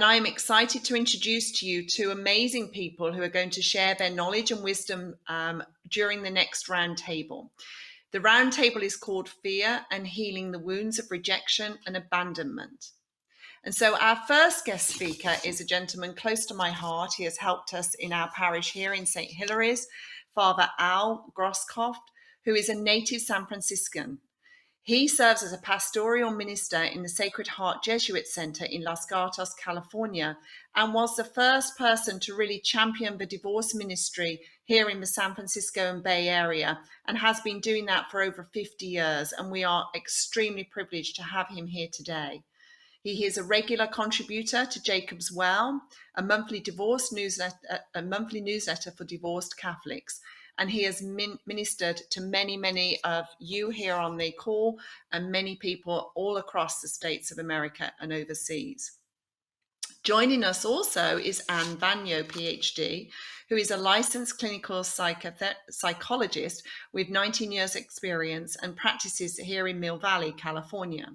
I am excited to introduce to you two amazing people who are going to share their knowledge and wisdom during the next roundtable. The roundtable is called Fear and Healing the Wounds of Rejection and Abandonment. And so our first guest speaker is a gentleman close to my heart. He has helped us in our parish here in St. Hilary's, Father Al Grosskopf, who is a native San Franciscan. He serves as a pastoral minister in the Sacred Heart Jesuit Center in Los Gatos, California, and was the first person to really champion the divorce ministry here in the San Francisco and Bay Area, and has been doing that for over 50 years. And we are extremely privileged to have him here today. He is a regular contributor to Jacob's Well, a monthly newsletter for divorced Catholics. And he has ministered to many of you here on the call and many people all across the states of America and overseas. Joining us also is Anne Vanyo, PhD, who is a licensed clinical psychologist with 19 years experience and practices here in Mill Valley, California.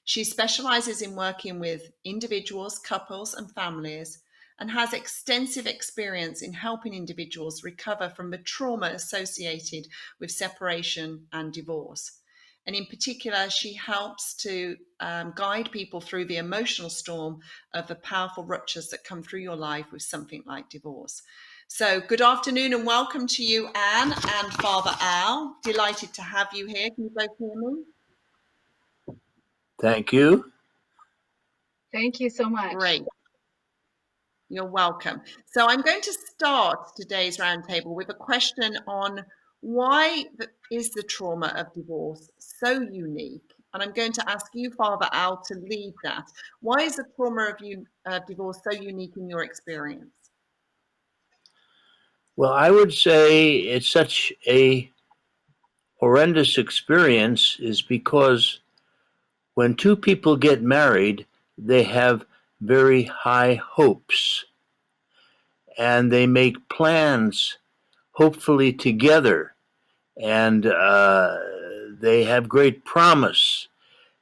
She specializes in working with individuals, couples, and families, and has extensive experience in helping individuals recover from the trauma associated with separation and divorce. And in particular, she helps to guide people through the emotional storm of the powerful ruptures that come through your life with something like divorce. So good afternoon and welcome to you, Anne and Father Al. Delighted to have you here. Can you both hear me? Thank you. Thank you so much. Great. You're welcome. So I'm going to start today's roundtable with a question on why is the trauma of divorce so unique? And I'm going to ask you, Father Al, to lead that. Why is the trauma of divorce so unique in your experience? Well, I would say it's such a horrendous experience is because when two people get married, they have very high hopes and they make plans, hopefully together, and they have great promise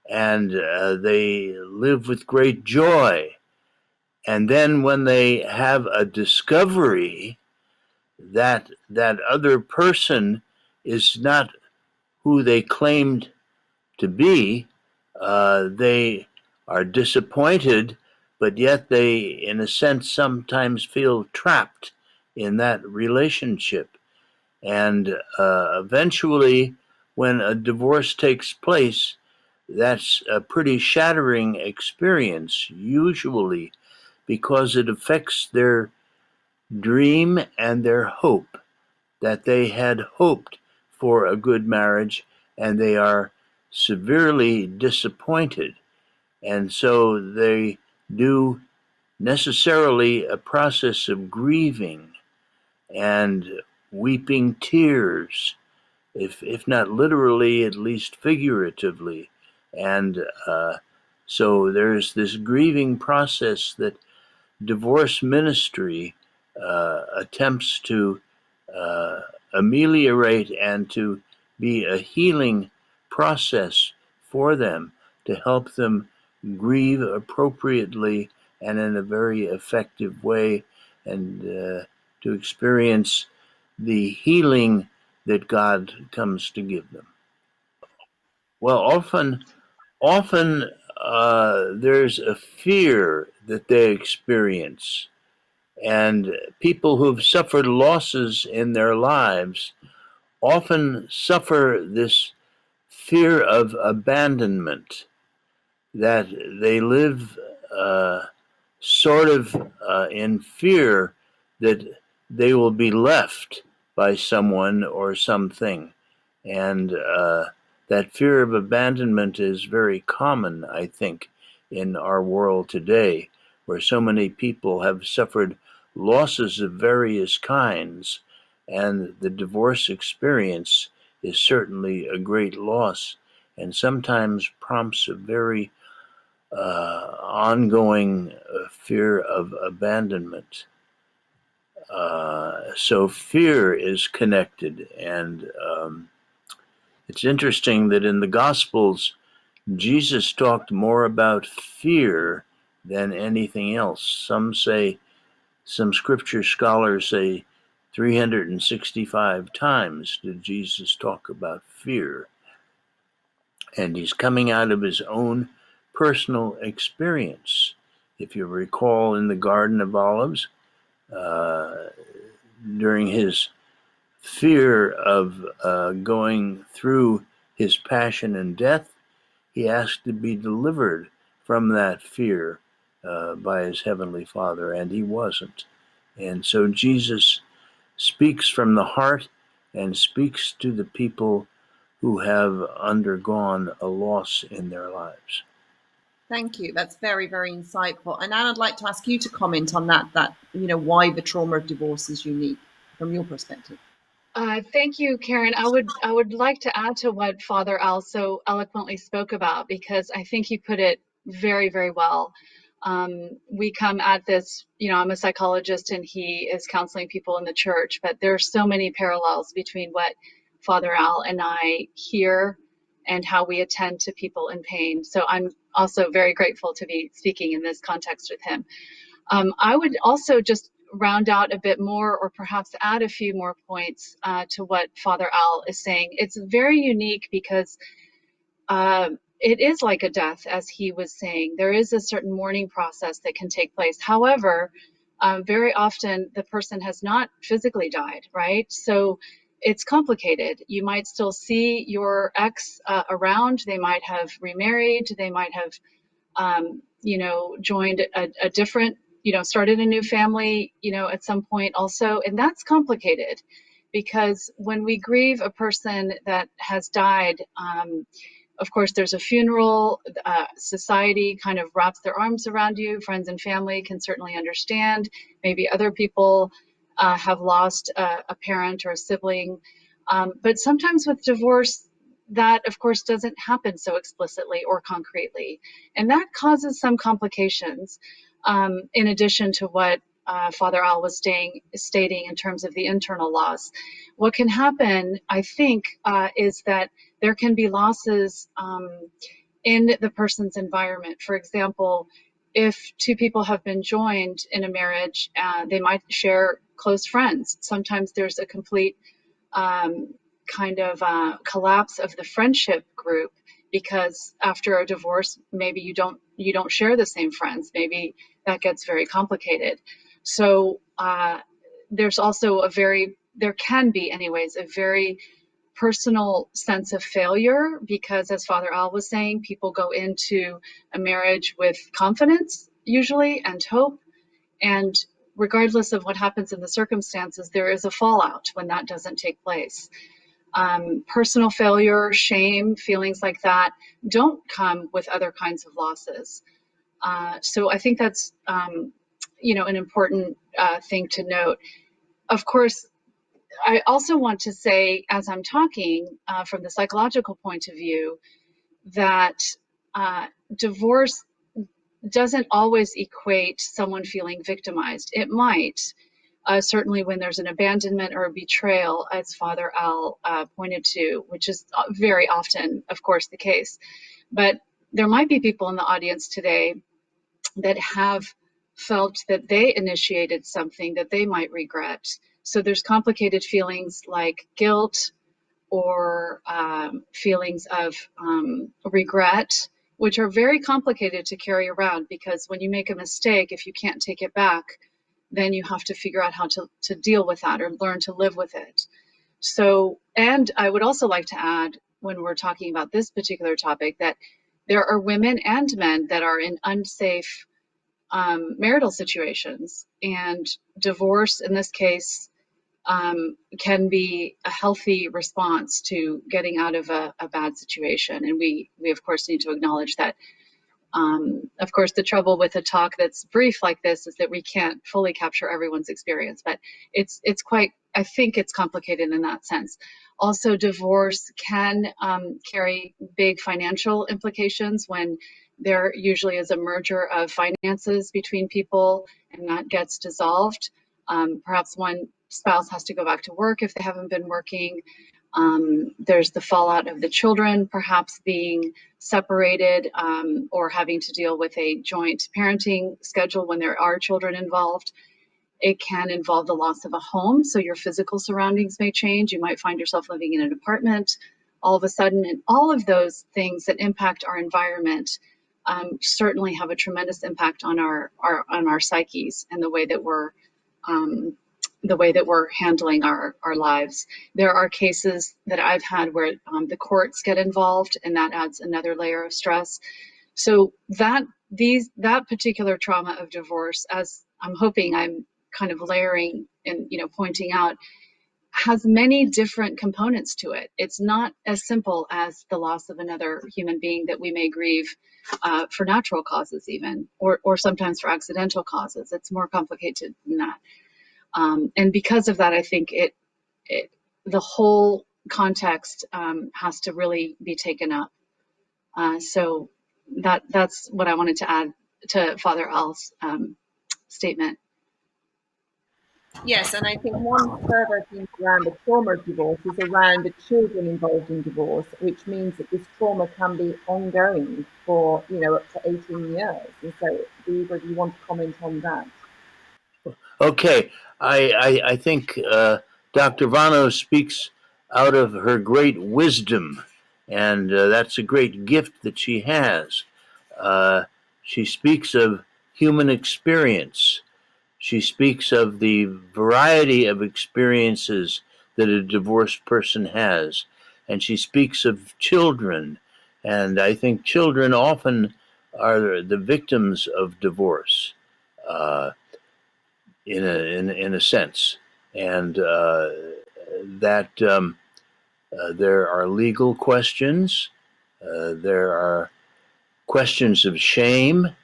and they live with great joy. And then when they have a discovery that that other person is not who they claimed to be, they are disappointed, but yet they, in a sense, sometimes feel trapped in that relationship. And eventually, when a divorce takes place, that's a pretty shattering experience, usually, because it affects their dream and their hope that they had hoped for a good marriage, and they are severely disappointed. And so they do necessarily a process of grieving and weeping tears, if not literally, at least figuratively. And so there's this grieving process that divorce ministry attempts to ameliorate and to be a healing process for them, to help them grieve appropriately and in a very effective way, and to experience the healing that God comes to give them. Well, often there's a fear that they experience. And people who've suffered losses in their lives often suffer this fear of abandonment, that they live sort of in fear that they will be left by someone or something. And that fear of abandonment is very common, I think, in our world today, where so many people have suffered losses of various kinds, and the divorce experience is certainly a great loss and sometimes prompts a very ongoing fear of abandonment. So fear is connected, and it's interesting that in the Gospels, Jesus talked more about fear than anything else. Some scripture scholars say 365 times did Jesus talk about fear. And he's coming out of his own personal experience. If you recall, in the Garden of Olives, during his fear of going through his passion and death, he asked to be delivered from that fear by his heavenly Father, and he wasn't. And so Jesus speaks from the heart and speaks to the people who have undergone a loss in their lives. Thank you. That's very, very insightful. And Anne, I'd like to ask you to comment on that, why the trauma of divorce is unique from your perspective. Thank you, Karen. I would like to add to what Father Al so eloquently spoke about, because I think he put it very, very well. We come at this, I'm a psychologist and he is counseling people in the church, but there are so many parallels between what Father Al and I hear and how we attend to people in pain. So I'm also very grateful to be speaking in this context with him. I would also just round out a bit more, or perhaps add a few more points to what Father Al is saying. It's very unique because it is like a death, as he was saying. There is a certain mourning process that can take place. However, very often the person has not physically died, right? So it's complicated. You might still see your ex around. They might have remarried. They might have joined a different, started a new family, at some point also. And that's complicated because when we grieve a person that has died, of course, there's a funeral, society kind of wraps their arms around you. Friends and family can certainly understand. Maybe other people have lost a parent or a sibling. But sometimes with divorce, that, of course, doesn't happen so explicitly or concretely. And that causes some complications, in addition to what Father Al was stating in terms of the internal loss. What can happen, I think, is that there can be losses in the person's environment. For example, if two people have been joined in a marriage, they might share close friends. Sometimes there's a complete kind of collapse of the friendship group, because after a divorce, maybe you don't share the same friends. Maybe that gets very complicated. So there's also there can be anyways a very personal sense of failure, because as Father Al was saying, people go into a marriage with confidence usually and hope, and regardless of what happens in the circumstances, there is a fallout when that doesn't take place. Personal failure, shame, feelings like that don't come with other kinds of losses. So I think that's an important thing to note. Of course, I also want to say, as I'm talking from the psychological point of view, that divorce doesn't always equate someone feeling victimized. It might, certainly when there's an abandonment or a betrayal, as Father Al pointed to, which is very often, of course, the case. But there might be people in the audience today that have felt that they initiated something that they might regret. So there's complicated feelings like guilt or feelings of regret, which are very complicated to carry around, because when you make a mistake, if you can't take it back, then you have to figure out how to deal with that or learn to live with it. So, and I would also like to add, when we're talking about this particular topic, that there are women and men that are in unsafe marital situations, and divorce in this case can be a healthy response to getting out of a bad situation. And we of course need to acknowledge that. Of course, the trouble with a talk that's brief like this is that we can't fully capture everyone's experience, but it's quite, I think it's complicated in that sense. Also, divorce can carry big financial implications when there usually is a merger of finances between people and that gets dissolved. Perhaps one spouse has to go back to work if they haven't been working. There's the fallout of the children perhaps being separated, or having to deal with a joint parenting schedule when there are children involved. It can involve the loss of a home, so your physical surroundings may change. You might find yourself living in an apartment all of a sudden, and all of those things that impact our environment certainly have a tremendous impact on our psyches and the way that we're handling our lives. There are cases that I've had where the courts get involved, and that adds another layer of stress. So that particular trauma of divorce, as I'm hoping I'm kind of layering and pointing out, has many different components to it. It's not as simple as the loss of another human being that we may grieve for natural causes even, or sometimes for accidental causes. It's more complicated than that. And because of that, I think the whole context has to really be taken up. So that's what I wanted to add to Father Al's statement. Yes, and I think one further thing around the trauma of divorce is around the children involved in divorce, which means that this trauma can be ongoing for, up to 18 years. And so, do either of you want to comment on that? Okay, I think Dr. Vano speaks out of her great wisdom, and that's a great gift that she has. She speaks of human experience. She speaks of the variety of experiences that a divorced person has, and she speaks of children. And I think children often are the victims of divorce. In a sense, and that there are legal questions, there are questions of shame.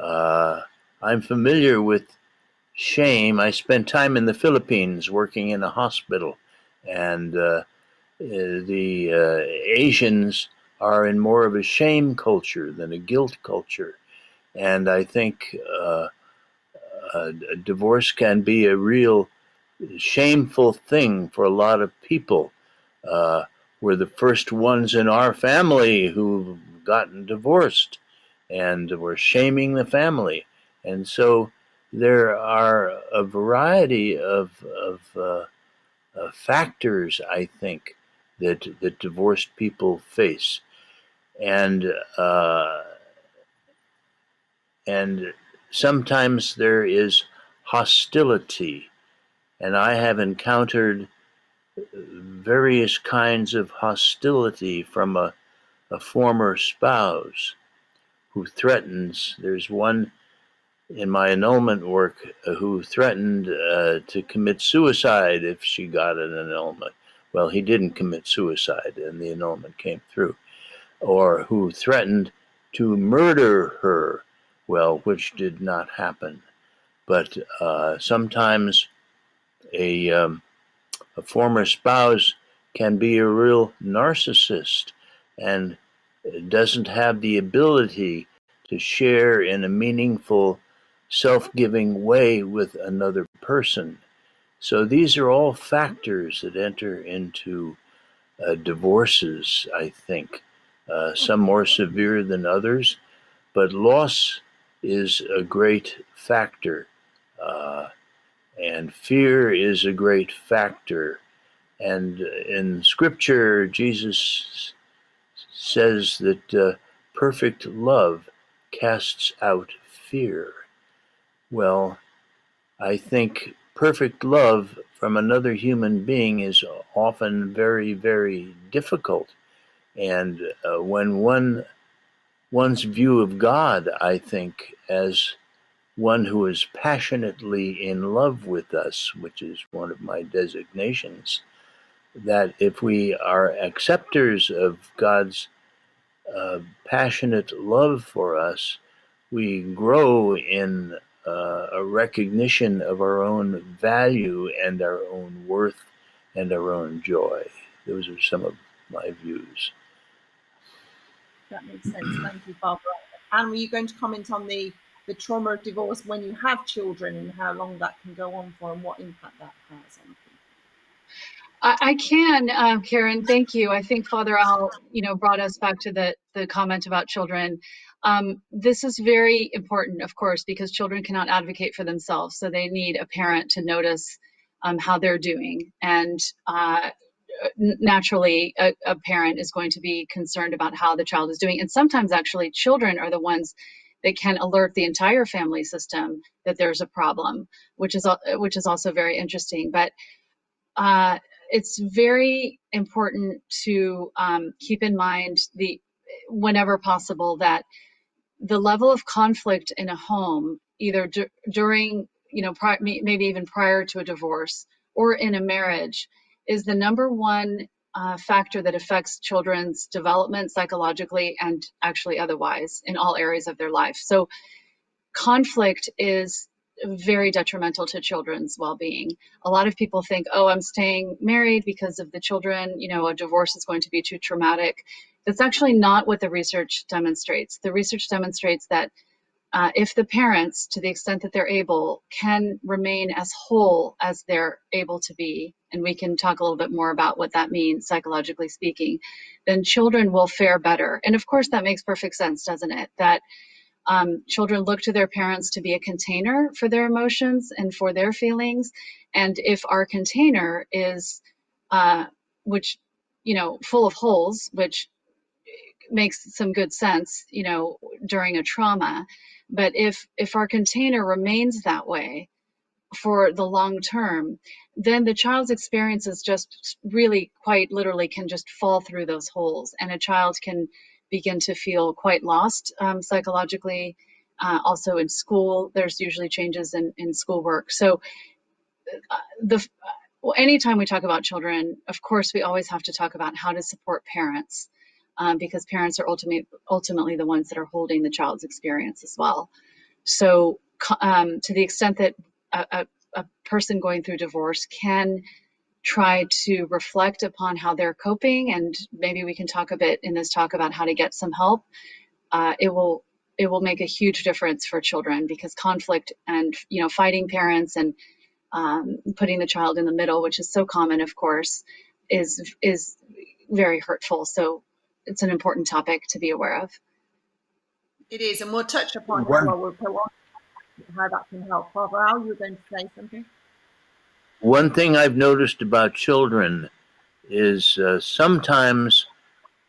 I'm familiar with shame. I spent time in the Philippines working in a hospital, and the Asians are in more of a shame culture than a guilt culture, and I think divorce can be a real shameful thing for a lot of people. We're the first ones in our family who've gotten divorced, and we're shaming the family. And so there are a variety of factors, I think, that divorced people face. And sometimes there is hostility, and I have encountered various kinds of hostility from a former spouse who threatens. There's one in my annulment work who threatened to commit suicide if she got an annulment. Well, he didn't commit suicide, and the annulment came through. Or who threatened to murder her, well, which did not happen. But sometimes a former spouse can be a real narcissist and doesn't have the ability to share in a meaningful, self-giving way with another person. So these are all factors that enter into divorces, I think, some more severe than others, but loss is a great factor, and fear is a great factor. And in Scripture, Jesus says that perfect love casts out fear. Well, I think perfect love from another human being is often very, very difficult. And when one's view of God, I think, as one who is passionately in love with us, which is one of my designations, that if we are acceptors of God's passionate love for us, we grow in a recognition of our own value and our own worth and our own joy. Those are some of my views. That makes sense. Thank you, Barbara. Anne, were you going to comment on the trauma of divorce when you have children and how long that can go on for and what impact that has on people? I can, Karen. Thank you. I think Father Al, brought us back to the comment about children. This is very important, of course, because children cannot advocate for themselves, so they need a parent to notice how they're doing, and naturally, a parent is going to be concerned about how the child is doing, and sometimes actually, children are the ones that can alert the entire family system that there's a problem, which is also very interesting. But uh, it's very important to keep in mind whenever possible, that the level of conflict in a home, either during, maybe even prior to a divorce or in a marriage, is the number one factor that affects children's development psychologically and actually otherwise in all areas of their life. So conflict is very detrimental to children's well-being. A lot of people think, oh, I'm staying married because of the children, a divorce is going to be too traumatic. That's actually not what the research demonstrates. The research demonstrates that if the parents, to the extent that they're able, can remain as whole as they're able to be, and we can talk a little bit more about what that means psychologically speaking, then children will fare better. And of course, that makes perfect sense, doesn't it? That children look to their parents to be a container for their emotions and for their feelings. And if our container is, which, full of holes, which makes some good sense, during a trauma. But if our container remains that way for the long term, then the child's experiences just really quite literally can just fall through those holes, and a child can begin to feel quite lost psychologically. Also in school, there's usually changes in schoolwork. So the anytime we talk about children, of course, we always have to talk about how to support parents, because parents are ultimately the ones that are holding the child's experience as well. So to the extent that a person going through divorce can try to reflect upon how they're coping, and maybe we can talk a bit in this talk about how to get some help, it will make a huge difference for children, because conflict and fighting parents and putting the child in the middle, which is so common, of course, is very hurtful. So it's an important topic to be aware of. It is, and we'll touch upon it One while we'll go on how that can help. Father Al, you were going to say something? one thing I've noticed about children is sometimes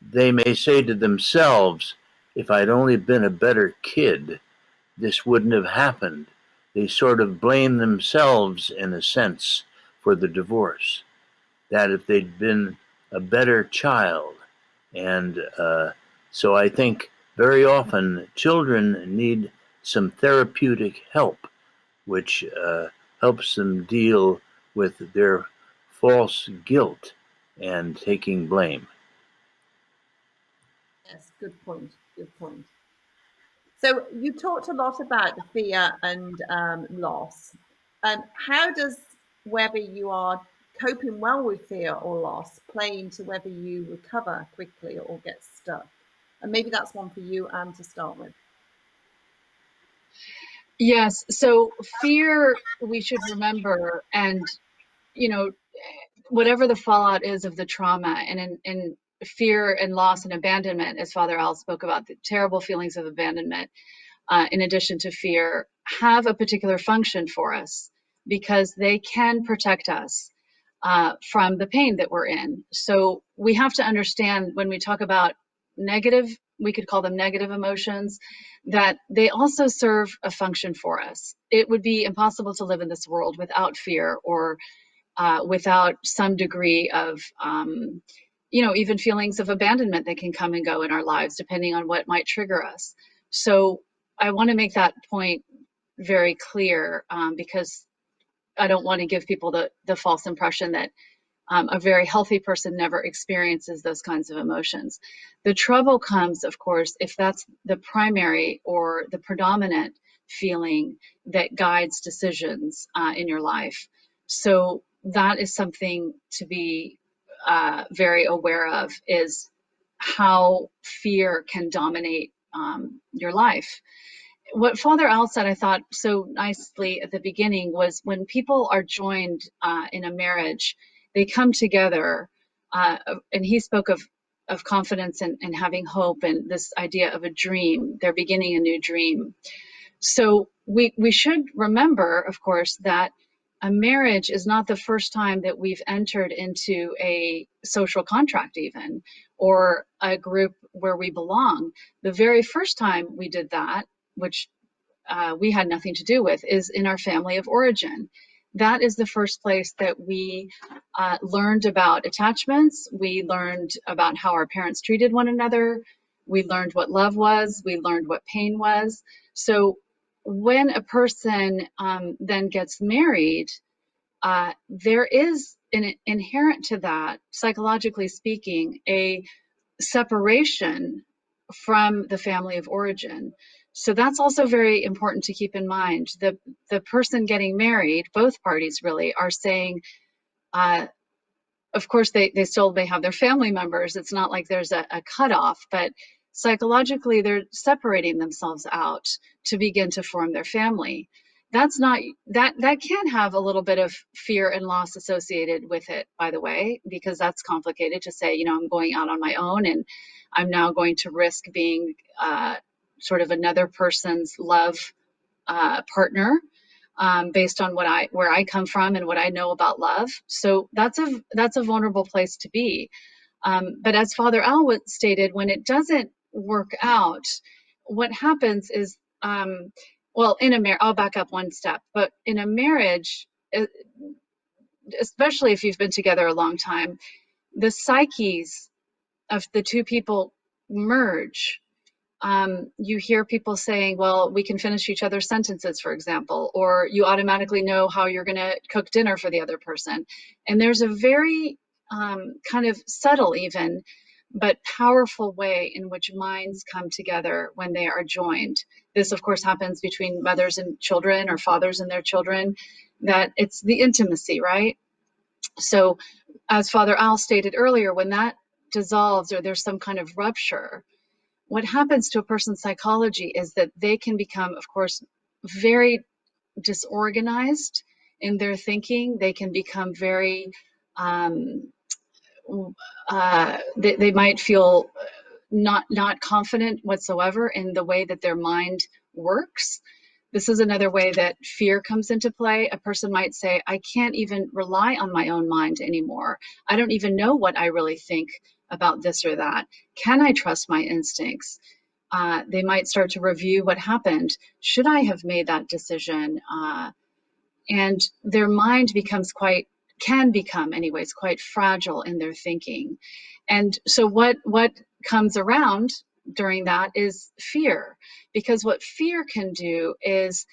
they may say to themselves, "If I'd only been a better kid, this wouldn't have happened." They sort of blame themselves, in a sense, for the divorce. That if they'd been a better child. And so I think very often children need some therapeutic help, which helps them deal with their false guilt and taking blame. Yes, good point. Good point. So you talked a lot about the fear and loss. How does whether you are coping well with fear or loss play into whether you recover quickly or get stuck? And maybe that's one for you, Anne, to start with. Yes. So fear, we should remember, and whatever the fallout is of the trauma, and in fear and loss and abandonment, as Father Al spoke about, the terrible feelings of abandonment, in addition to fear, have a particular function for us, because they can protect us from the pain that we're in. So we have to understand, when we talk about negative, we could call them negative emotions, that they also serve a function for us. It would be impossible to live in this world without fear, or without some degree of, even feelings of abandonment that can come and go in our lives, depending on what might trigger us. So I want to make that point very clear, because I don't want to give people the false impression that a very healthy person never experiences those kinds of emotions. The trouble comes, of course, if that's the primary or the predominant feeling that guides decisions in your life. So that is something to be very aware of, is how fear can dominate your life. What Father Al said, I thought so nicely at the beginning, was when people are joined in a marriage, they come together. And he spoke of confidence and having hope and this idea of a dream. They're beginning a new dream. So we should remember, of course, that a marriage is not the first time that we've entered into a social contract, even, or a group where we belong. The very first time we did that, which we had nothing to do with, is in our family of origin. That is the first place that we learned about attachments. We learned about how our parents treated one another. We learned what love was. We learned what pain was. So when a person then gets married, there is an inherent to that, psychologically speaking, a separation from the family of origin. So that's also very important to keep in mind. The person getting married, both parties really, are saying, of course, they still may have their family members. It's not like there's a cutoff, but psychologically, they're separating themselves out to begin to form their family. That's not that can have a little bit of fear and loss associated with it, by the way, because that's complicated to say, I'm going out on my own and I'm now going to risk being sort of another person's love partner, based on where I come from and what I know about love. So that's a vulnerable place to be. But as Father Al stated, when it doesn't work out, what happens is, well, I'll back up one step, but in a marriage, especially if you've been together a long time, the psyches of the two people merge. You hear people saying, well, we can finish each other's sentences, for example, or you automatically know how you're going to cook dinner for the other person. And there's a very kind of subtle, even, but powerful way in which minds come together when they are joined. This, of course, happens between mothers and children or fathers and their children, that it's the intimacy, right? So, as Father Al stated earlier, when that dissolves or there's some kind of rupture, what happens to a person's psychology is that they can become, of course, very disorganized in their thinking. They can become very, they might feel not confident whatsoever in the way that their mind works. This is another way that fear comes into play. A person might say, I can't even rely on my own mind anymore. I don't even know what I really think about this or that. Can I trust my instincts? They might start to review what happened. Should I have made that decision? And their mind can become anyways, quite fragile in their thinking. And so what comes around during that is fear, because what fear can do is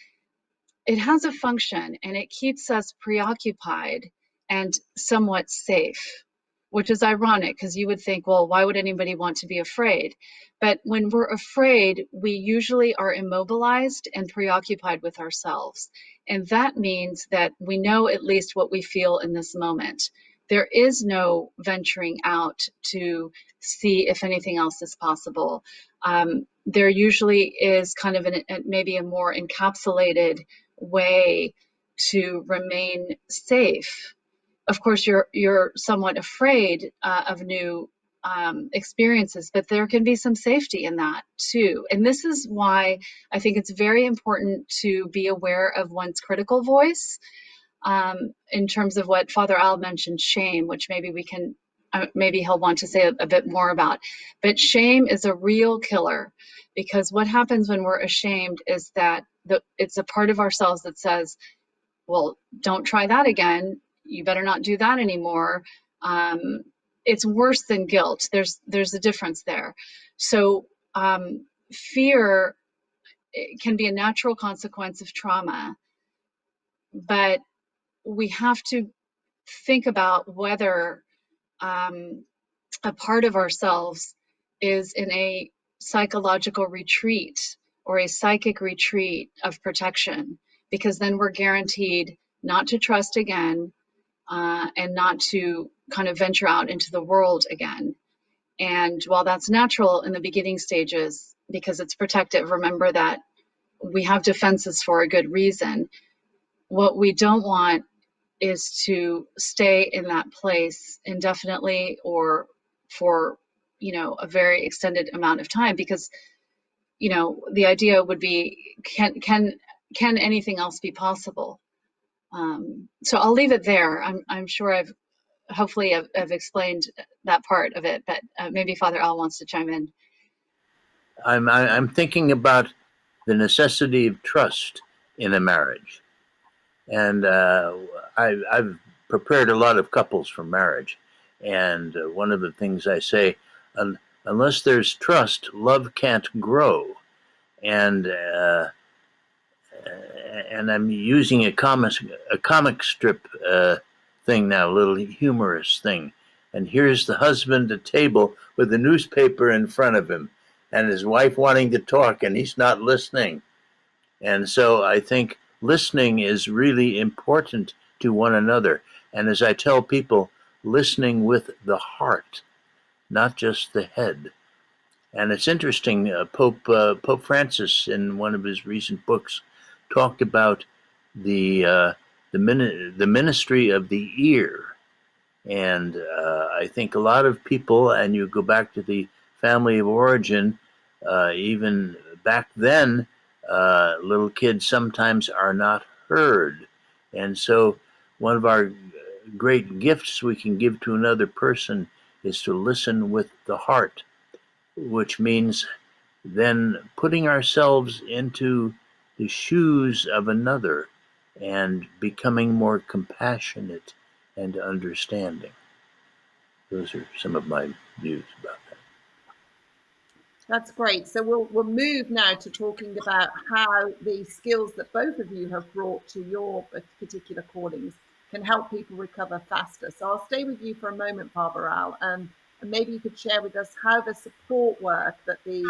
it has a function and it keeps us preoccupied and somewhat safe, which is ironic because you would think, well, why would anybody want to be afraid? But when we're afraid, we usually are immobilized and preoccupied with ourselves. And that means that we know at least what we feel in this moment. There is no venturing out to see if anything else is possible. There usually is kind of maybe a more encapsulated way to remain safe. Of course, you're somewhat afraid of new experiences, but there can be some safety in that too. And this is why I think it's very important to be aware of one's critical voice, in terms of what Father Al mentioned, shame, which maybe he'll want to say a bit more about. But shame is a real killer, because what happens when we're ashamed is that it's a part of ourselves that says, well, don't try that again. You better not do that anymore. It's worse than guilt. There's a difference there. So fear can be a natural consequence of trauma, but we have to think about whether a part of ourselves is in a psychological retreat or a psychic retreat of protection, because then we're guaranteed not to trust again, and not to kind of venture out into the world again. And while that's natural in the beginning stages, because it's protective, remember that we have defenses for a good reason. What we don't want is to stay in that place indefinitely or for, a very extended amount of time, because, the idea would be, can anything else be possible? So I'll leave it there. I'm sure I've explained that part of it, but maybe Father Al wants to chime in. I'm thinking about the necessity of trust in a marriage, and I've prepared a lot of couples for marriage, and one of the things I say, unless there's trust, love can't grow, and I'm using a comic strip thing now, a little humorous thing. And here's the husband at table with the newspaper in front of him, and his wife wanting to talk, and he's not listening. And so I think listening is really important to one another. And as I tell people, listening with the heart, not just the head. And it's interesting, Pope Francis, in one of his recent books, talked about the ministry of the ear, and I think a lot of people, and you go back to the family of origin, even back then, little kids sometimes are not heard, and so one of our great gifts we can give to another person is to listen with the heart, which means then putting ourselves into the shoes of another and becoming more compassionate and understanding. Those are some of my views about that. That's great. So we'll move now to talking about how the skills that both of you have brought to your particular callings can help people recover faster. So I'll stay with you for a moment, Father Al, and maybe you could share with us how the support work that the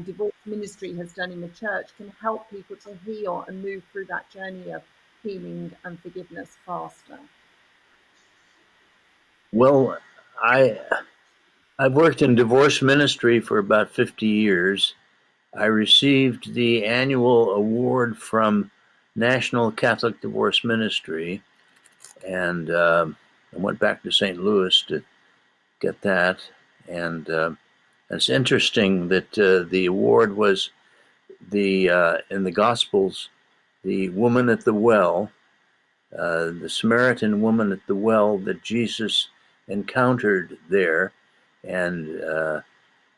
divorce ministry has done in the church can help people to heal and move through that journey of healing and forgiveness faster. Well, I've worked in divorce ministry for about 50 years. I received the annual award from National Catholic Divorce Ministry, and I went back to St. Louis to get that. And it's interesting that the award was in the Gospels, the woman at the well, the Samaritan woman at the well that Jesus encountered there, and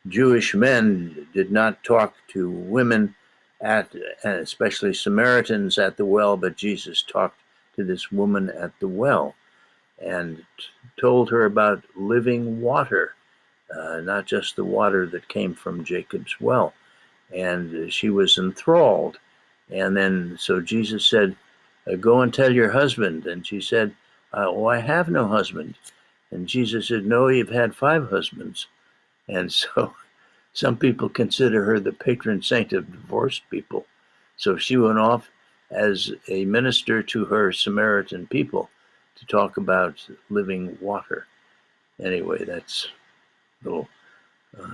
Jewish men did not talk to women especially Samaritans at the well, but Jesus talked to this woman at the well and told her about living water, not just the water that came from Jacob's well. And she was enthralled. And then, so Jesus said, go and tell your husband. And she said, oh, I have no husband. And Jesus said, no, you've had 5 husbands. And so some people consider her the patron saint of divorced people. So she went off as a minister to her Samaritan people to talk about living water. Anyway, that's a little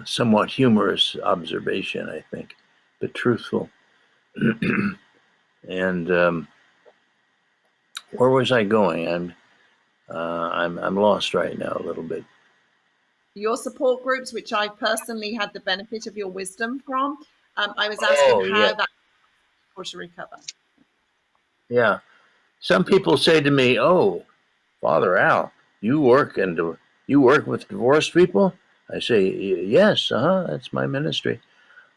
somewhat humorous observation, I think, but truthful. And where was I going? I'm lost right now a little bit. Your support groups, which I personally had the benefit of your wisdom from, I was asking how that was to recover. Yeah, some people say to me, "Oh, Father Al, you work with divorced people?" I say, "Yes, that's my ministry."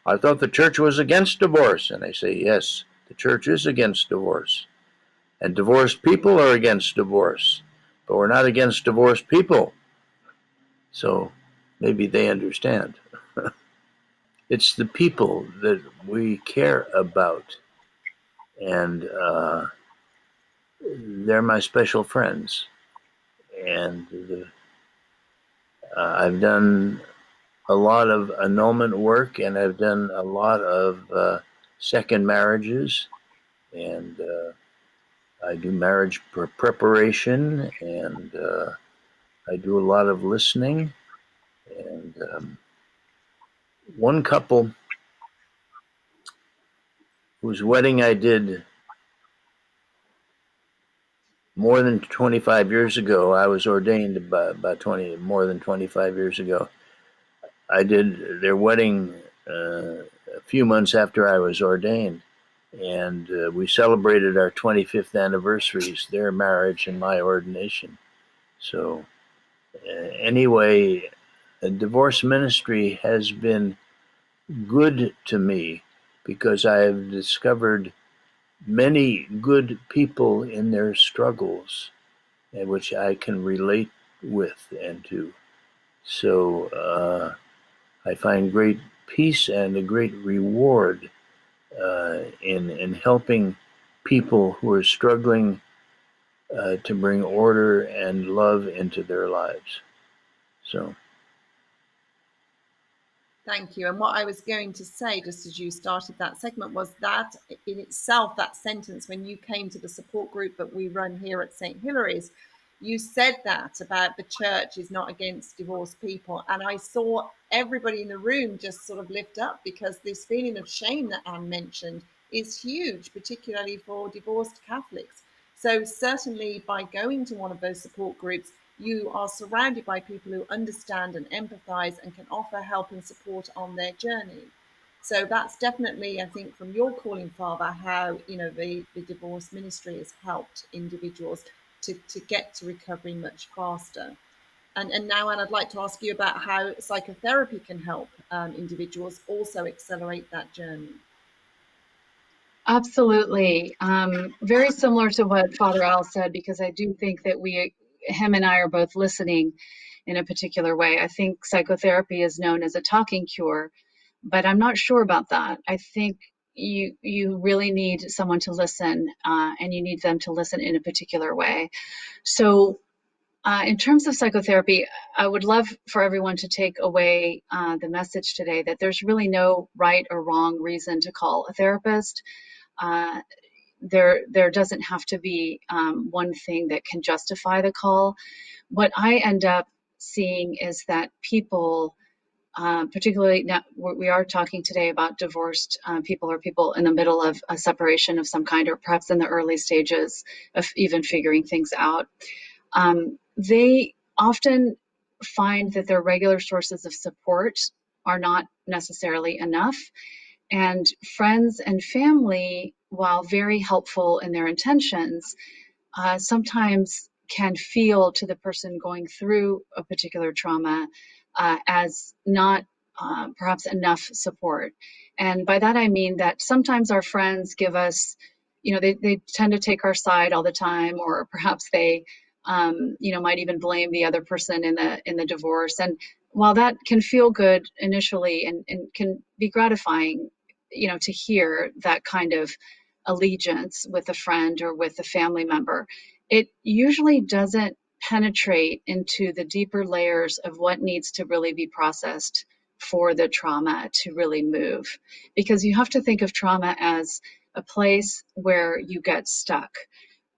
I thought the church was against divorce, and I say, "Yes, the church is against divorce, and divorced people are against divorce, but we're not against divorced people." So maybe they understand. It's the people that we care about, and they're my special friends. And I've done a lot of annulment work, and I've done a lot of second marriages, and I do marriage preparation, and I do a lot of listening. And one couple whose wedding I did more than 25 years ago. I was ordained about more than 25 years ago. I did their wedding a few months after I was ordained, and we celebrated our 25th anniversaries, their marriage and my ordination. So, anyway, divorce ministry has been good to me because I have discovered many good people in their struggles, and which I can relate with and to. So I find great peace and a great reward in helping people who are struggling to bring order and love into their lives. So. Thank you. And what I was going to say, just as you started that segment, was that in itself, that sentence, when you came to the support group that we run here at St. Hilary's, you said that about the church is not against divorced people. And I saw everybody in the room just sort of lift up, because this feeling of shame that Anne mentioned is huge, particularly for divorced Catholics. So certainly by going to one of those support groups, you are surrounded by people who understand and empathize and can offer help and support on their journey. So that's definitely, I think, from your calling, Father, how the divorce ministry has helped individuals to get to recovery much faster. And now, Anne, I'd like to ask you about how psychotherapy can help individuals also accelerate that journey. Absolutely. Very similar to what Father Al said, because I do think that him and I are both listening in a particular way. I think psychotherapy is known as a talking cure, but I'm not sure about that. I think you really need someone to listen, and you need them to listen in a particular way. So in terms of psychotherapy, I would love for everyone to take away the message today that there's really no right or wrong reason to call a therapist. Uh, there doesn't have to be one thing that can justify the call. What I end up seeing is that people, particularly now, we are talking today about divorced people, or people in the middle of a separation of some kind, or perhaps in the early stages of even figuring things out. They often find that their regular sources of support are not necessarily enough. And friends and family, while very helpful in their intentions, sometimes can feel to the person going through a particular trauma as not perhaps enough support. And by that I mean that sometimes our friends give us, they tend to take our side all the time, or perhaps they, might even blame the other person in the divorce. And while that can feel good initially and can be gratifying, to hear that kind of allegiance with a friend or with a family member, it usually doesn't penetrate into the deeper layers of what needs to really be processed for the trauma to really move. Because you have to think of trauma as a place where you get stuck.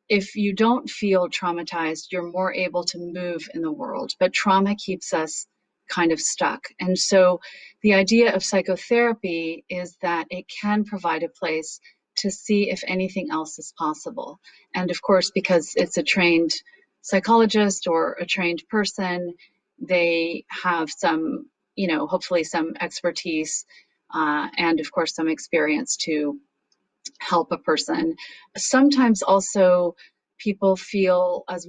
If you don't feel traumatized, you're more able to move in the world, but trauma keeps us kind of stuck. And so the idea of psychotherapy is that it can provide a place to see if anything else is possible. And of course, because it's a trained psychologist or a trained person, they have some, hopefully some expertise, and of course some experience to help a person. Sometimes also people feel, as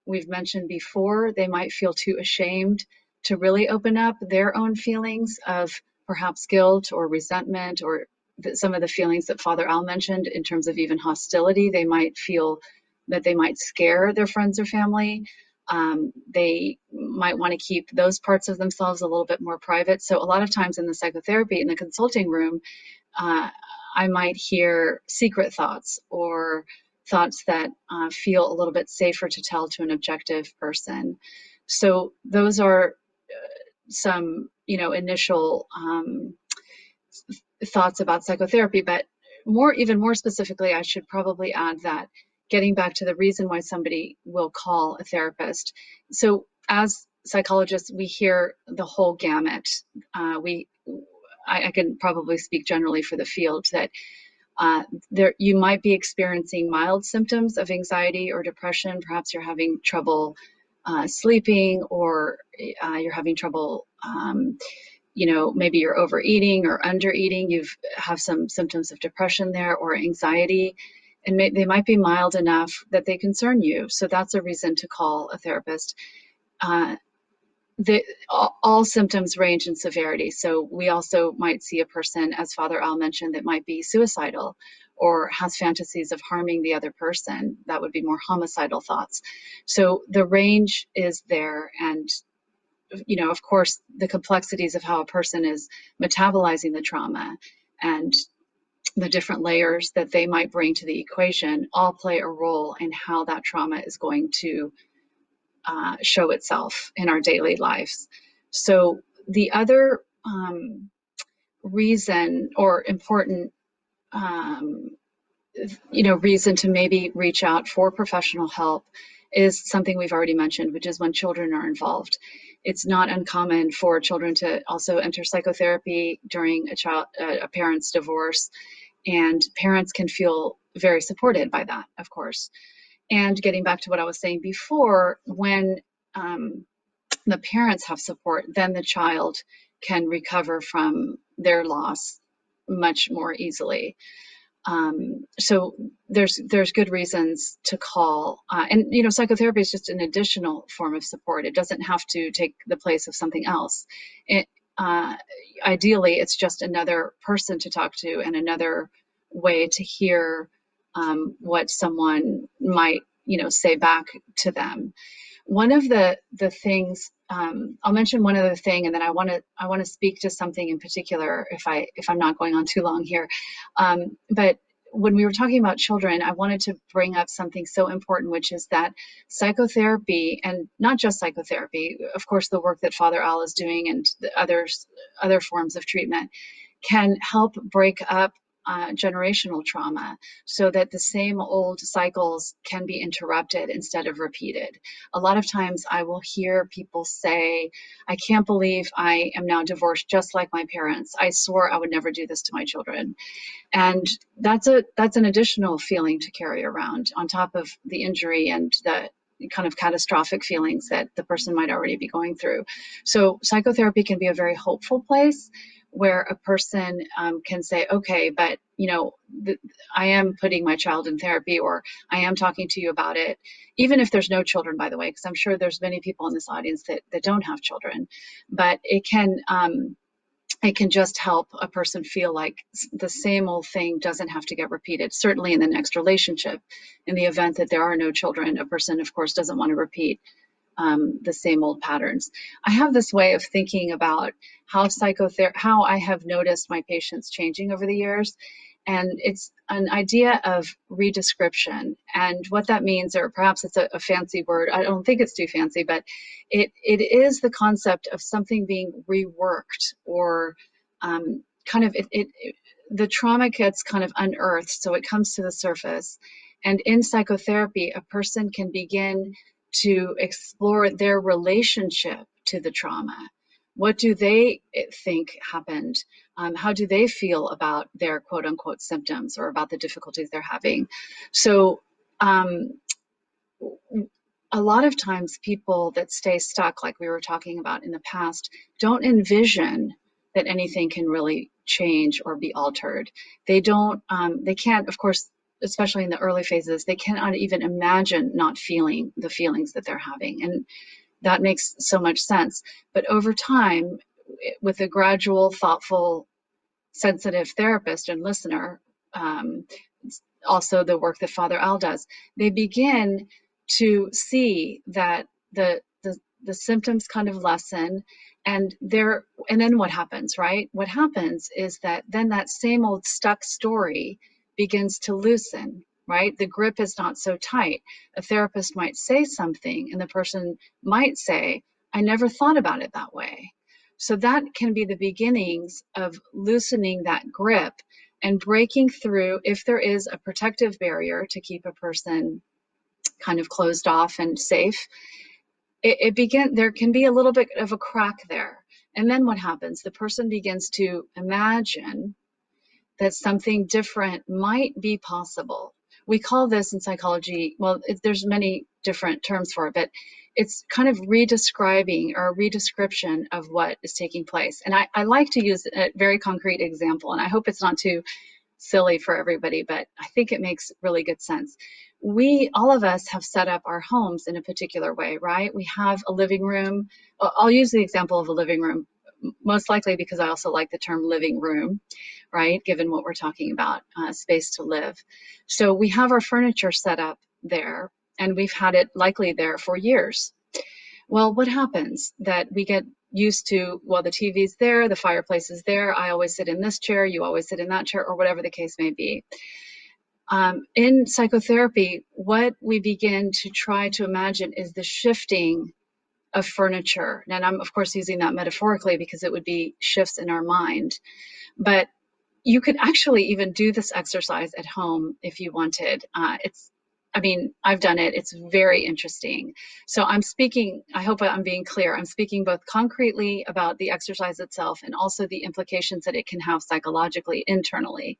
we've mentioned before, they might feel too ashamed to really open up their own feelings of perhaps guilt or resentment, or some of the feelings that Father Al mentioned in terms of even hostility. They might feel that they might scare their friends or family. They might want to keep those parts of themselves a little bit more private. So a lot of times in the psychotherapy, in the consulting room, I might hear secret thoughts, or thoughts that feel a little bit safer to tell to an objective person. So those are some, initial thoughts about psychotherapy. But even more specifically, I should probably add that, getting back to the reason why somebody will call a therapist. So as psychologists, we hear the whole gamut. I can probably speak generally for the field, that There, you might be experiencing mild symptoms of anxiety or depression. Perhaps you're having trouble sleeping, or you're having trouble, maybe you're overeating or undereating. You have some symptoms of depression there or anxiety, and they might be mild enough that they concern you. So that's a reason to call a therapist. Uh, all symptoms range in severity. So we also might see a person, as Father Al mentioned, that might be suicidal or has fantasies of harming the other person. That would be more homicidal thoughts. So the range is there. And, of course, the complexities of how a person is metabolizing the trauma and the different layers that they might bring to the equation all play a role in how that trauma is going to show itself in our daily lives. So the other reason or important reason to maybe reach out for professional help is something we've already mentioned, which is when children are involved. It's not uncommon for children to also enter psychotherapy during a parent's divorce, and parents can feel very supported by that, of course. And getting back to what I was saying before, when the parents have support, then the child can recover from their loss much more easily. So there's good reasons to call, and psychotherapy is just an additional form of support. It doesn't have to take the place of something else. Ideally, it's just another person to talk to and another way to hear what someone might say back to them. One of the things, I'll mention one other thing, and then I want to speak to something in particular if I'm not going on too long here. But when we were talking about children, I wanted to bring up something so important, which is that psychotherapy, and not just psychotherapy, of course, the work that Father Al is doing and the other forms of treatment, can help break up generational trauma so that the same old cycles can be interrupted instead of repeated. A lot of times I will hear people say, I can't believe I am now divorced just like my parents. I swore I would never do this to my children. And that's an additional feeling to carry around on top of the injury and the kind of catastrophic feelings that the person might already be going through. So psychotherapy can be a very hopeful place where a person can say, okay, but I am putting my child in therapy, or I am talking to you about it, even if there's no children, by the way, because I'm sure there's many people in this audience that don't have children. But it can just help a person feel like the same old thing doesn't have to get repeated. Certainly in the next relationship, in the event that there are no children, a person, of course, doesn't want to repeat the same old patterns. I have this way of thinking about how I have noticed my patients changing over the years. And it's an idea of redescription. And what that means, or perhaps it's a fancy word, I don't think it's too fancy, but it is the concept of something being reworked, or the trauma gets kind of unearthed, so it comes to the surface. And in psychotherapy, a person can begin to explore their relationship to the trauma. What do they think happened? How do they feel about their quote unquote symptoms or about the difficulties they're having? So a lot of times people that stay stuck, like we were talking about in the past, don't envision that anything can really change or be altered. They can't, of course, especially in the early phases, they cannot even imagine not feeling the feelings that they're having. And that makes so much sense. But over time, with a gradual, thoughtful, sensitive therapist and listener, also the work that Father Al does, they begin to see that the symptoms kind of lessen, and then what happens, right? What happens is that then that same old stuck story begins to loosen, right? The grip is not so tight. A therapist might say something and the person might say, I never thought about it that way. So that can be the beginnings of loosening that grip and breaking through, if there is a protective barrier to keep a person kind of closed off and safe. There can be a little bit of a crack there. And then what happens? The person begins to imagine that something different might be possible. We call this in psychology, well, there's many different terms for it, but it's kind of redescribing or a redescription of what is taking place. And I like to use a very concrete example, and I hope it's not too silly for everybody, but I think it makes really good sense. All of us have set up our homes in a particular way, right? We have a living room. I'll use the example of a living room, most likely because I also like the term living room, right? Given what we're talking about, space to live. So we have our furniture set up there, and we've had it likely there for years. Well, what happens that we get used to, well, the TV's there, the fireplace is there, I always sit in this chair, you always sit in that chair, or whatever the case may be. In psychotherapy, what we begin to try to imagine is the shifting of furniture. And I'm, of course, using that metaphorically because it would be shifts in our mind. But you could actually even do this exercise at home if you wanted. I've done it. It's very interesting. So I'm speaking, I hope I'm being clear. I'm speaking both concretely about the exercise itself and also the implications that it can have psychologically, internally.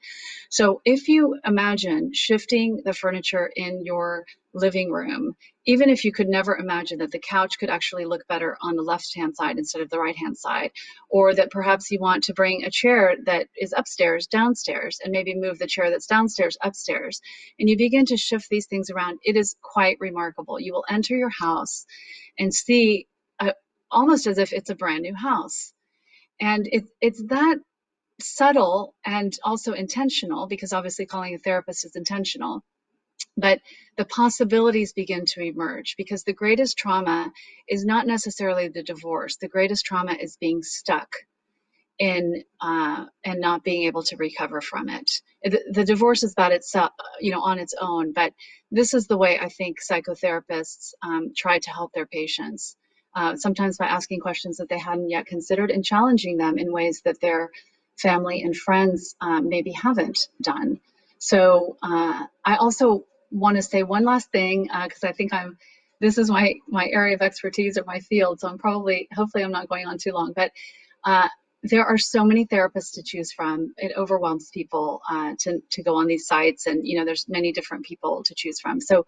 So if you imagine shifting the furniture in your living room, even if you could never imagine that the couch could actually look better on the left-hand side instead of the right-hand side, or that perhaps you want to bring a chair that is upstairs downstairs and maybe move the chair that's downstairs upstairs, and you begin to shift these things around, it is quite remarkable. You will enter your house and see almost as if it's a brand new house. And it's that subtle and also intentional, because obviously calling a therapist is intentional, but the possibilities begin to emerge, because the greatest trauma is not necessarily the divorce. The greatest trauma is being stuck in and not being able to recover from it. The divorce is bad itself, on its own, but this is the way I think psychotherapists try to help their patients. Sometimes by asking questions that they hadn't yet considered and challenging them in ways that their family and friends maybe haven't done. So I also want to say one last thing, because I think this is my area of expertise or my field, so hopefully I'm not going on too long, but there are so many therapists to choose from. It overwhelms people to go on these sites, and there's many different people to choose from. So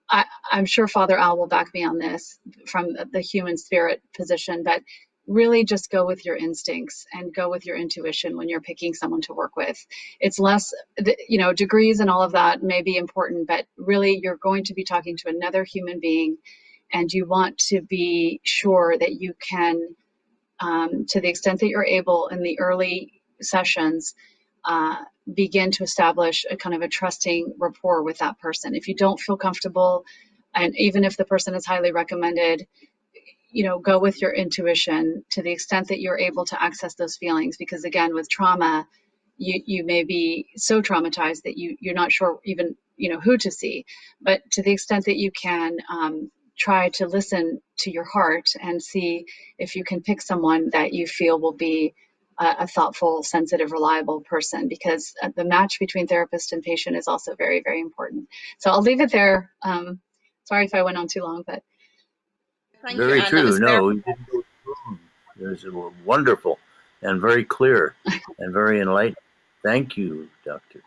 I'm sure Father Al will back me on this from the human spirit position, but really just go with your instincts and go with your intuition when you're picking someone to work with. It's less, degrees and all of that may be important, but really you're going to be talking to another human being, and you want to be sure that you can, to the extent that you're able in the early sessions, begin to establish a kind of a trusting rapport with that person. If you don't feel comfortable, and even if the person is highly recommended, go with your intuition to the extent that you're able to access those feelings. Because again, with trauma, you may be so traumatized that you're not sure even who to see. But to the extent that you can, try to listen to your heart and see if you can pick someone that you feel will be a thoughtful, sensitive, reliable person, because the match between therapist and patient is also very, very important. So I'll leave it there. Sorry if I went on too long, but Thank you, Very Anne. That true. was very No, you didn't go wrong. It was wonderful and very clear and very enlightening. Thank you, Doctor.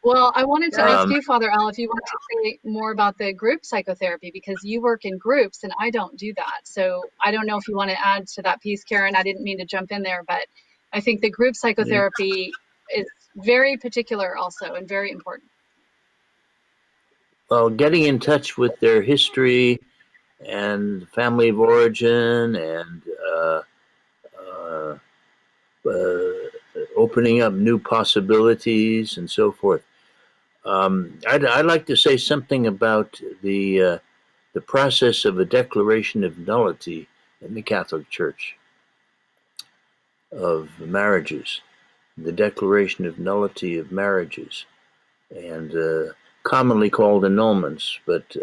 well, I wanted to ask Um, you, Father Al, if you want to say more about the group psychotherapy, because you work in groups and I don't do that. So I don't know if you want to add to that piece, Karen. I didn't mean to jump in there, but I think the group psychotherapy is very particular also and very important. well, getting in touch with their history and family of origin and uh, uh, opening up new possibilities and so forth. I'd like to say something about the process of a declaration of nullity in the Catholic Church of marriages, the declaration of nullity of marriages, and commonly called annulments, but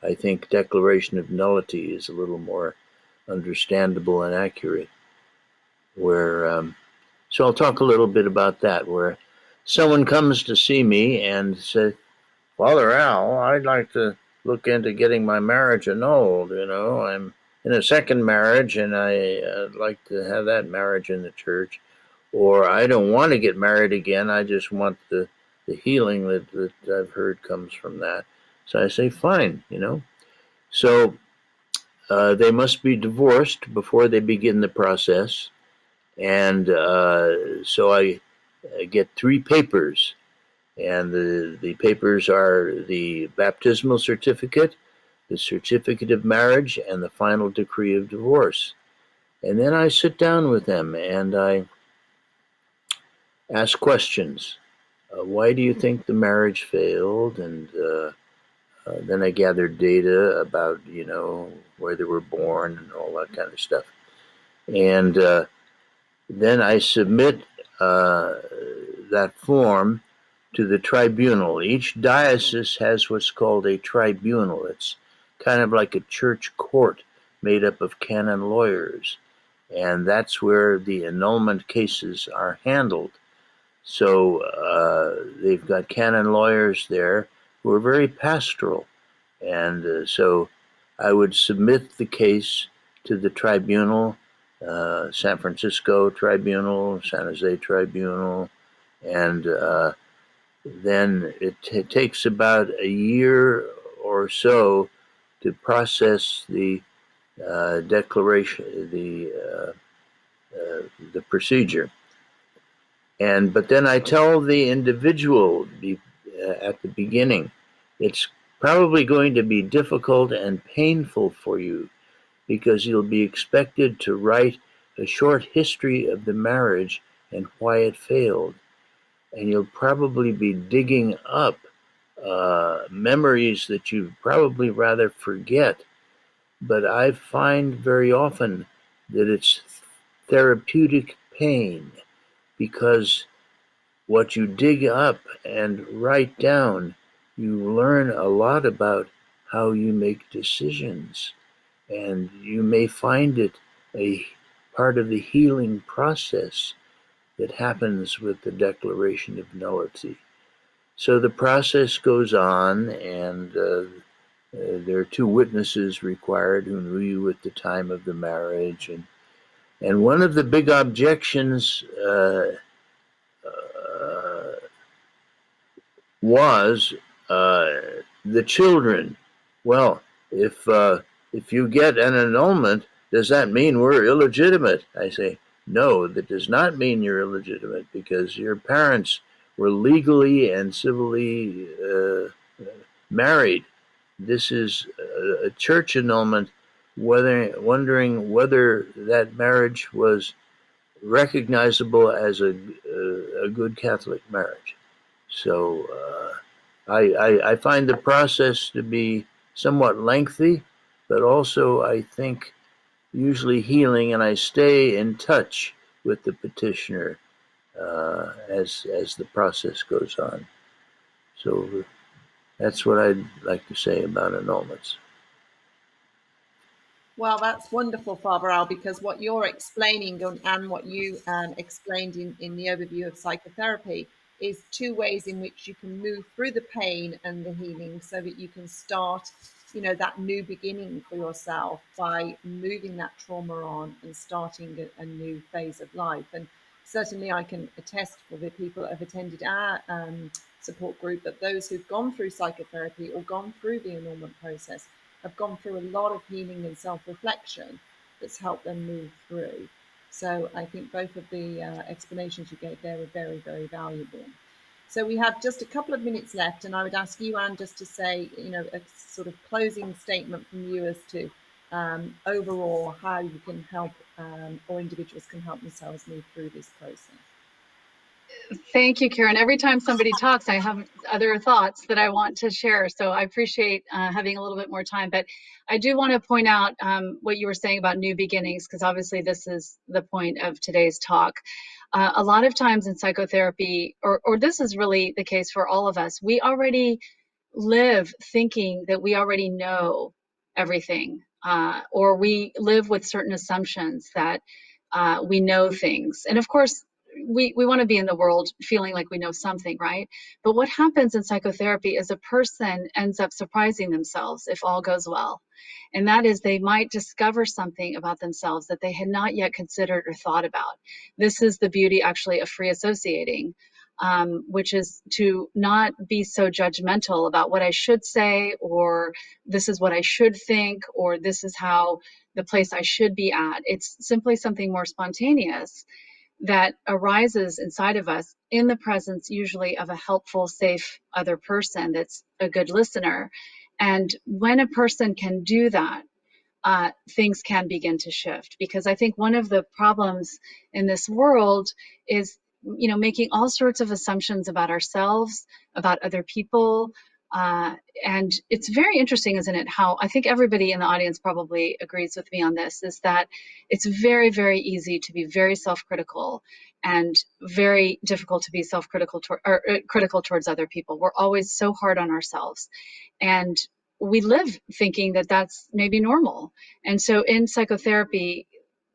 I think declaration of nullity is a little more understandable and accurate. So I'll talk a little bit about that, where someone comes to see me and says, Father Al, I'd like to look into getting my marriage annulled. I'm in a second marriage and I'd like to have that marriage in the church. or I don't want to get married again. I just want the healing that I've heard comes from that. So I say, fine, you know. So they must be divorced before they begin the process. And so I get 3 papers. And the papers are the baptismal certificate, the certificate of marriage, and the final decree of divorce. And then I sit down with them and I ask questions. Why do you think the marriage failed? And then I gather data about, you know, where they were born and all that kind of stuff. And then I submit that form to the tribunal. Each diocese has what's called a tribunal. It's kind of like a church court made up of canon lawyers. And that's where the annulment cases are handled. So they've got canon lawyers there who are very pastoral. And so I would submit the case to the tribunal, San Francisco Tribunal, San Jose Tribunal, and then it takes about a year or so to process the declaration, the procedure. But then I tell the individual at the beginning, it's probably going to be difficult and painful for you because you'll be expected to write a short history of the marriage and why it failed. And you'll probably be digging up memories that you'd probably rather forget. But I find very often that it's therapeutic pain because what you dig up and write down, you learn a lot about how you make decisions. And you may find it a part of the healing process that happens with the declaration of nullity. So the process goes on, and there are 2 witnesses required who knew you at the time of the marriage. And one of the big objections was the children. Well, if you get an annulment, does that mean we're illegitimate? I say, no, that does not mean you're illegitimate because your parents were legally and civilly married. This is a church annulment, wondering whether that marriage was recognizable as a good Catholic marriage. So I find the process to be somewhat lengthy, but also I think usually healing, and I stay in touch with the petitioner as the process goes on. So that's what I'd like to say about annulments. Well, that's wonderful, Father Al, because what you're explaining and what you explained in the overview of psychotherapy is 2 ways in which you can move through the pain and the healing so that you can start, you know, that new beginning for yourself by moving that trauma on and starting a new phase of life. And certainly I can attest for the people that have attended our support group that those who've gone through psychotherapy or gone through the annulment process have gone through a lot of healing and self-reflection that's helped them move through. So I think both of the explanations you gave there were very, very valuable. So we have just a couple of minutes left, and I would ask you, Anne, just to say, you know, a sort of closing statement from you as to overall how you can help or individuals can help themselves move through this process. Thank you, Karen. Every time somebody talks, I have other thoughts that I want to share. So I appreciate having a little bit more time. But I do want to point out what you were saying about new beginnings, because obviously this is the point of today's talk. A lot of times in psychotherapy, or this is really the case for all of us, we already live thinking that we already know everything, or we live with certain assumptions that we know things. And of course, we want to be in the world feeling like we know something, right? But what happens in psychotherapy is a person ends up surprising themselves if all goes well. And that is, they might discover something about themselves that they had not yet considered or thought about. This is the beauty, actually, of free associating, which is to not be so judgmental about what I should say, or this is what I should think, or this is how the place I should be at. It's simply something more spontaneous that arises inside of us in the presence, usually, of a helpful, safe other person that's a good listener. And when a person can do that, things can begin to shift. Because I think one of the problems in this world is, making all sorts of assumptions about ourselves, about other people. And it's very interesting, isn't it, how I think everybody in the audience probably agrees with me on this, is that it's very, very easy to be very self-critical and very difficult to be self-critical critical towards other people. We're always so hard on ourselves. And we live thinking that that's maybe normal. And so in psychotherapy,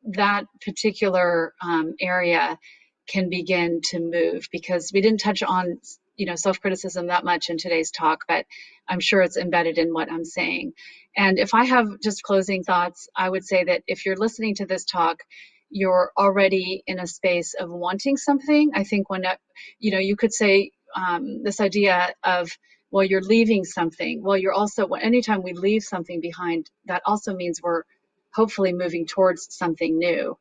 that particular area can begin to move, because we didn't touch on self-criticism that much in today's talk, but I'm sure it's embedded in what I'm saying. And if I have just closing thoughts, I would say that if you're listening to this talk, you're already in a space of wanting something. I think when you could say this idea of, well, you're leaving something. Well, you're also, anytime we leave something behind, that also means we're hopefully moving towards something new.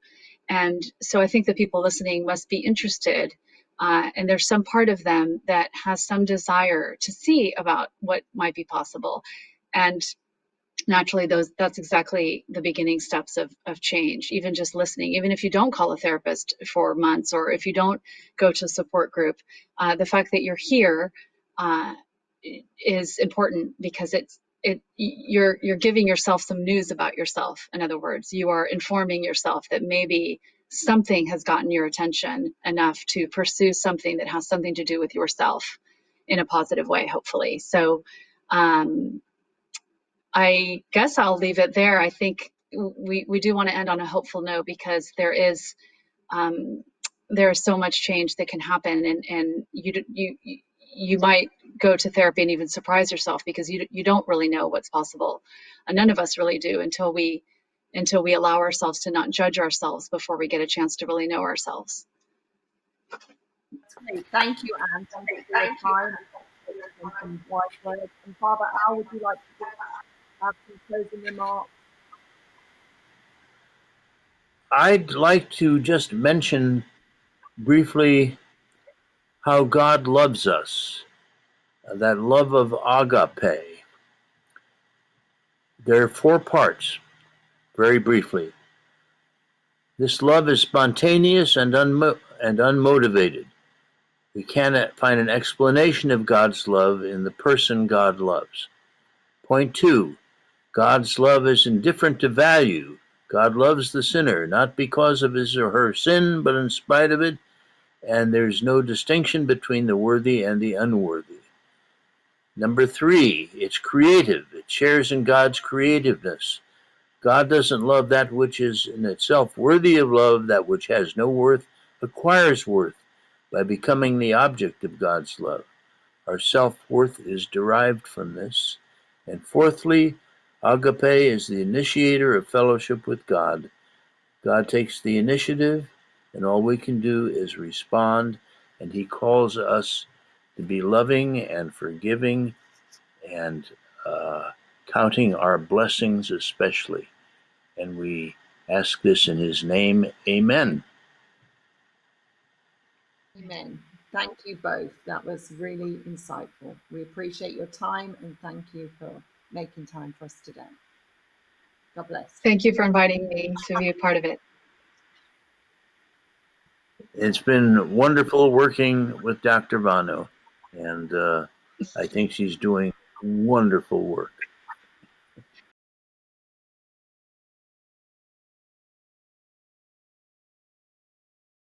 And so I think the people listening must be interested, and there's some part of them that has some desire to see about what might be possible. And naturally, that's exactly the beginning steps of change. Even just listening, even if you don't call a therapist for months, or if you don't go to a support group, the fact that you're here is important, because you're giving yourself some news about yourself. In other words, you are informing yourself that maybe something has gotten your attention enough to pursue something that has something to do with yourself in a positive way, hopefully. So I guess I'll leave it there. I think we do want to end on a hopeful note, because there is so much change that can happen, and you might go to therapy and even surprise yourself, because you don't really know what's possible. And none of us really do until we allow ourselves to not judge ourselves before we get a chance to really know ourselves. That's great. Thank you, Anne. Thank you for your time and some wise words. And Father Al, would you like to have some closing remarks? I'd like to just mention briefly how God loves us, that love of agape. There are 4 parts, very briefly. This love is spontaneous and unmotivated. We cannot find an explanation of God's love in the person God loves. Point 2, God's love is indifferent to value. God loves the sinner, not because of his or her sin, but in spite of it, and there's no distinction between the worthy and the unworthy. Number 3, it's creative. It shares in God's creativeness. God doesn't love that which is in itself worthy of love. That which has no worth acquires worth by becoming the object of God's love. Our self-worth is derived from this. And fourthly, agape is the initiator of fellowship with God. God takes the initiative, and all we can do is respond, and he calls us to be loving and forgiving and counting our blessings especially. And we ask this in his name. Amen. Amen. Thank you both. That was really insightful. We appreciate your time, and thank you for making time for us today. God bless. Thank you for inviting me to be a part of it. It's been wonderful working with Dr. Vano, and I think she's doing wonderful work.